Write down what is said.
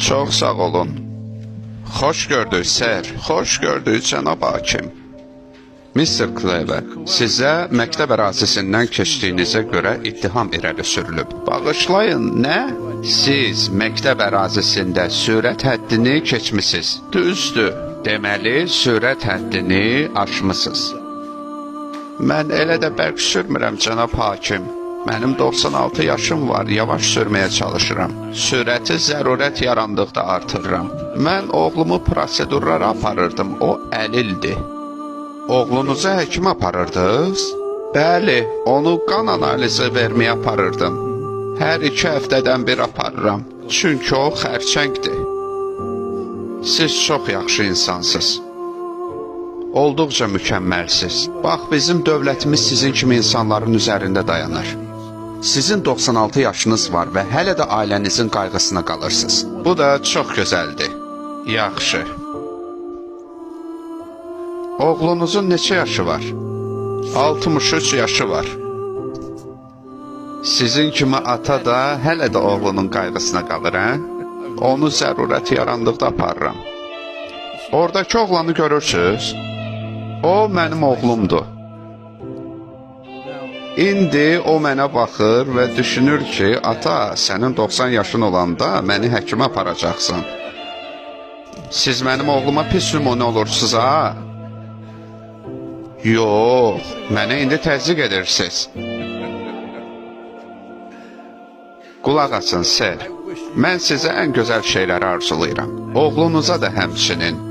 Çox sağ olun. Xoş gördük, ser. Xoş gördük, cənab hakim. Mr. Clever, sizə məktəb ərazisindən keçdiyinizə görə ittiham irəli sürülüb. Bağışlayın, nə? Siz məktəb ərazisində sürət həddini keçmisiniz. Düzdür. Deməli, sürət həddini aşmısınız. Mən elə də bərk sürmürəm, cənab hakim. Mənim 96 yaşım var, yavaş sürməyə çalışıram. Sürəti zərurət yarandıqda artırıram. Mən oğlumu prosedurlara aparırdım, o əlildir. Oğlunuzu həkimə aparırdınız? Bəli, onu qan analizi verməyə aparırdım. Hər 2 həftədən bir aparıram, çünki o xərçəngdir. Siz çox yaxşı insansınız. Olduqca mükəmməlsiz. Bax, bizim dövlətimiz sizin kimi insanların üzərində dayanır. Sizin 96 yaşınız var və hələ də ailənizin qayğısına qalırsınız. Bu da çox gözəldir. Yaxşı. Oğlunuzun neçə yaşı var? 63 yaşı var. Sizin kimi ata da hələ də oğlunun qayğısına qalır, hə? Onu zərurət yarandıqda aparıram. Oradakı oğlanı görürsünüz? O mənim oğlumdur. İndi o mənə baxır və düşünür ki, ata, sənin 90 yaşın olanda məni həkimə aparacaqsan. Siz mənim oğluma pis nümunə olursunuz, ha? Yox, mənə indi təzyiq edirsiniz. Qulaq asın, ser. Mən sizə ən gözəl şeyləri arzulayıram. Oğlunuza da həmçinin.